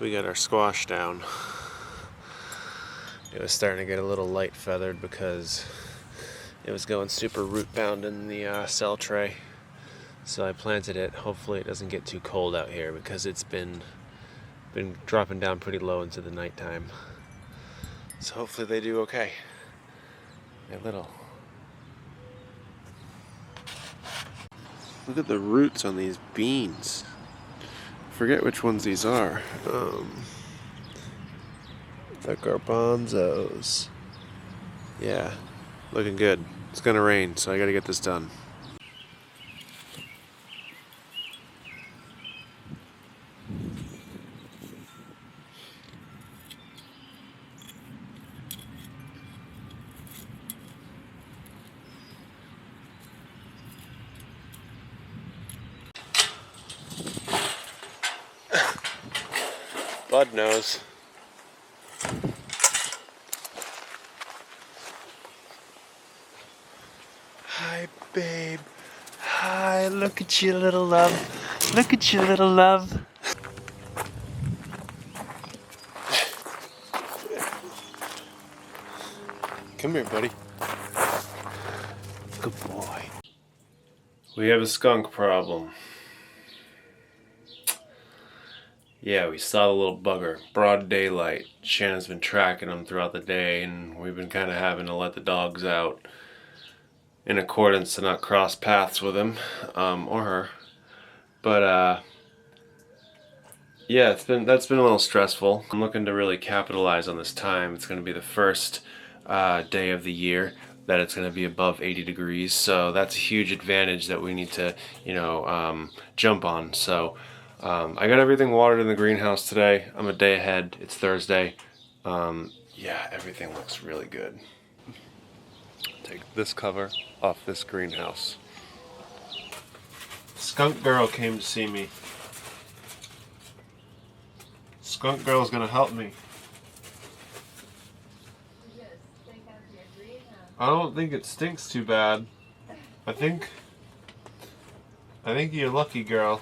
We got our squash down. It was starting to get a little light feathered because it was going super root bound in the cell tray. So I planted it. Hopefully it doesn't get too cold out here because it's been dropping down pretty low into the nighttime. So hopefully they do okay. They're little. Look at the roots on these beans. Forget which ones these are. The garbanzos. Yeah, looking good. It's gonna rain, so I gotta get this done. Bud knows. Hi, babe. Hi, look at you, little love. Look at you, little love. Come here, buddy. Good boy. We have a skunk problem. Yeah, we saw the little bugger. Broad daylight. Shannon's been tracking him throughout the day, and we've been kind of having to let the dogs out in accordance to not cross paths with him, or her. But, yeah, that's been a little stressful. I'm looking to really capitalize on this time. It's going to be the first day of the year that it's going to be above 80 degrees, so that's a huge advantage that we need to, jump on. So I got everything watered in the greenhouse today. I'm a day ahead. It's Thursday. Yeah, everything looks really good. Take this cover off this greenhouse. Skunk Girl came to see me. Skunk Girl's gonna help me. I don't think it stinks too bad. I think you're lucky, girl.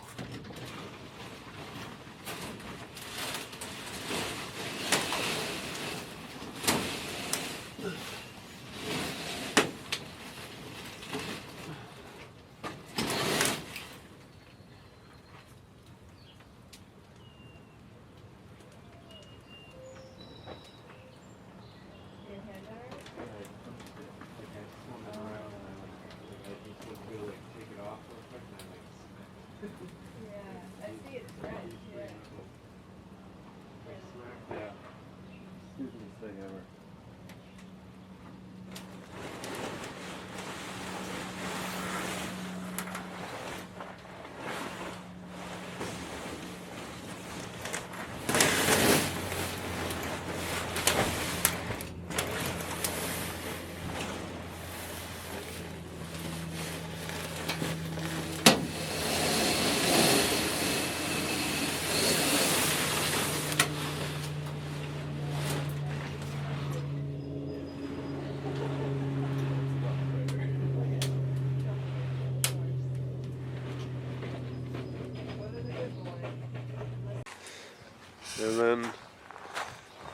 And then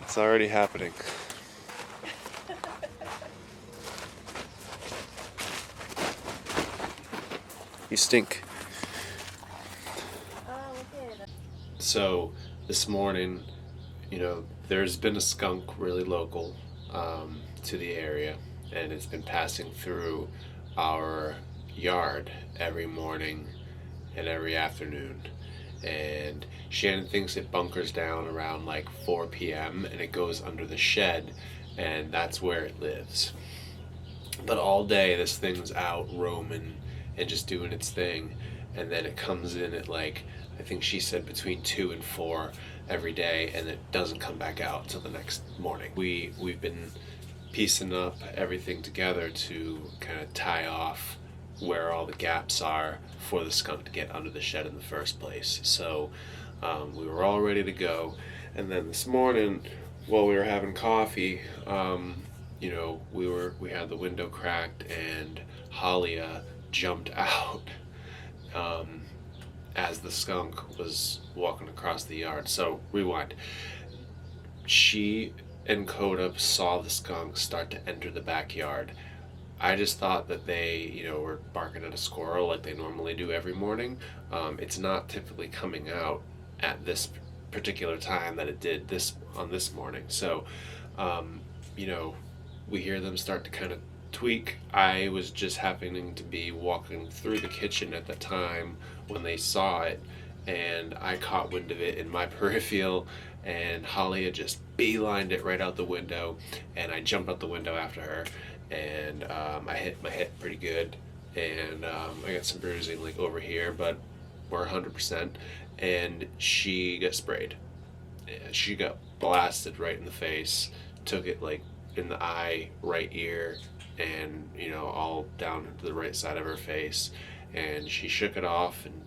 it's already happening. You stink. So this morning, there's been a skunk really local to the area, and it's been passing through our yard every morning and every afternoon. And Shannon thinks it bunkers down around like 4 p.m. and it goes under the shed, and that's where it lives. But all day this thing's out roaming and just doing its thing, and then it comes in at like, I think she said between 2 and 4 every day, and it doesn't come back out till the next morning. We've been piecing up everything together to kind of tie off where all the gaps are for the skunk to get under the shed in the first place. So we were all ready to go, and then this morning while we were having coffee, we had the window cracked and Halia jumped out, as the skunk was walking across the yard. So rewind. She and Coda saw the skunk start to enter the backyard. I just thought that they, were barking at a squirrel like they normally do every morning. It's not typically coming out at this particular time that it did this morning. So, um, you know, we hear them start to kind of tweak. I was just happening to be walking through the kitchen at the time when they saw it, and I caught wind of it in my peripheral, and Halia just beelined it right out the window, and I jumped out the window after her, and I hit my head pretty good, and I got some bruising like over here, but we're 100%, and she got sprayed. She got blasted right in the face, took it like in the eye, right ear, and all down to the right side of her face, and she shook it off, and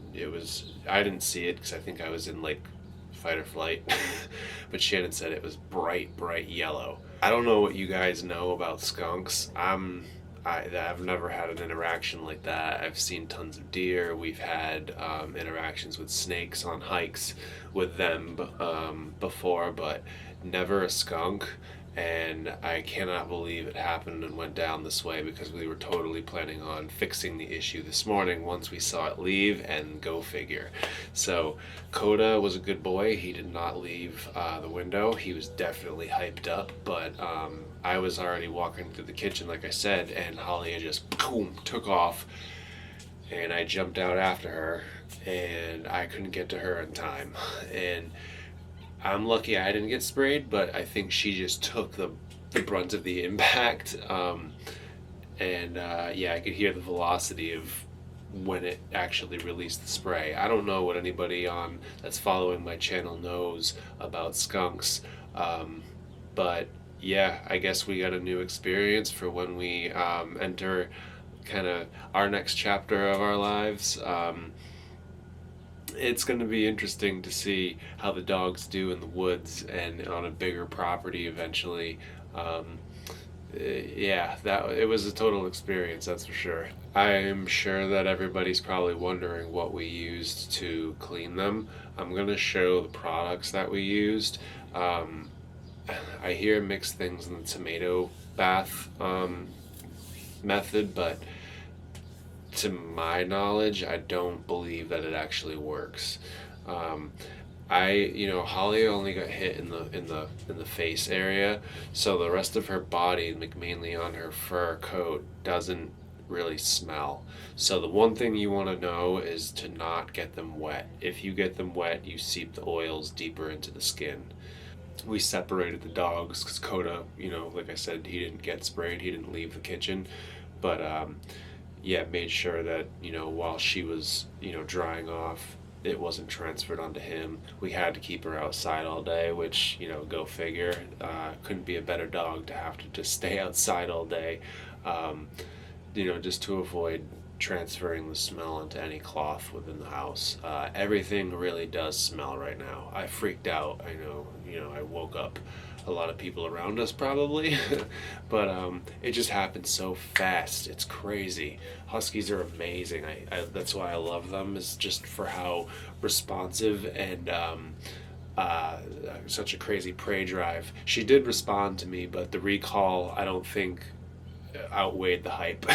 I didn't see it because I think I was in like fight or flight, but Shannon said it was bright yellow. I don't know what you guys know about skunks. I've never had an interaction like that. I've seen tons of deer. We've had interactions with snakes on hikes with them before, but never a skunk. And I cannot believe it happened and went down this way, because we were totally planning on fixing the issue this morning once we saw it leave, and go figure. So Coda was a good boy. He did not leave the window. He was definitely hyped up, but I was already walking through the kitchen, like I said, and Halia just boom, took off, and I jumped out after her, and I couldn't get to her in time. And I'm lucky I didn't get sprayed, but I think she just took the brunt of the impact. Yeah, I could hear the velocity of when it actually released the spray. I don't know what anybody that's following my channel knows about skunks, but yeah, I guess we got a new experience for when we enter kind of our next chapter of our lives. It's going to be interesting to see how the dogs do in the woods and on a bigger property eventually. Yeah, it was a total experience, that's for sure. I'm sure that everybody's probably wondering what we used to clean them. I'm going to show the products that we used. I hear mixed things in the tomato bath method, but to my knowledge, I don't believe that it actually works. Holly only got hit in the face area, so the rest of her body, like mainly on her fur coat, doesn't really smell. So the one thing you want to know is to not get them wet. If you get them wet, you seep the oils deeper into the skin. We separated the dogs because Coda, like I said, he didn't get sprayed. He didn't leave the kitchen, but yeah, made sure that while she was drying off, it wasn't transferred onto him. We had to keep her outside all day, which go figure. Couldn't be a better dog to have to just stay outside all day, just to avoid transferring the smell into any cloth within the house. Everything really does smell right now. I freaked out. I know, I woke up a lot of people around us probably, but it just happened so fast. It's crazy. Huskies are amazing. I that's why I love them, is just for how responsive and such a crazy prey drive. She did respond to me, but the recall, I don't think, outweighed the hype.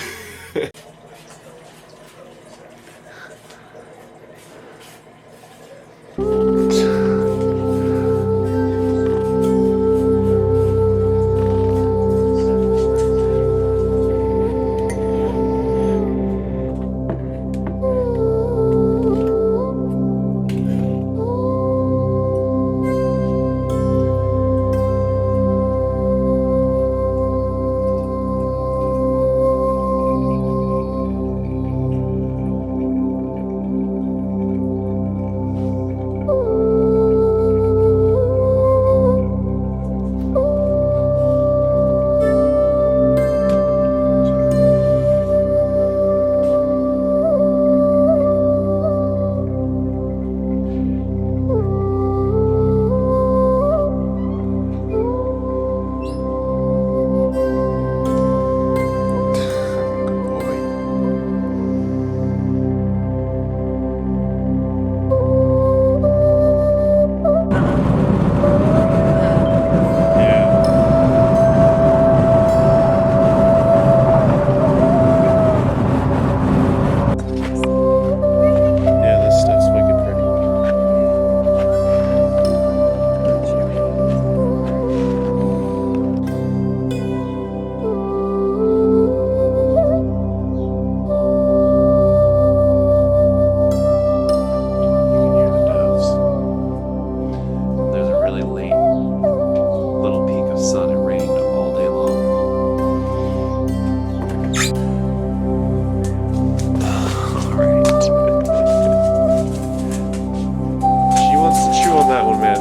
that one, man.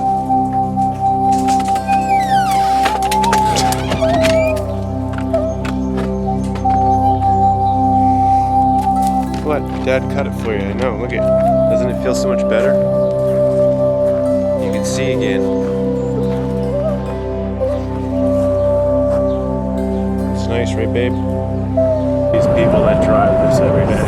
What? Dad cut it for you. I know. Look at. Doesn't it feel so much better? You can see again. It's nice, right, babe? These people that drive this every day.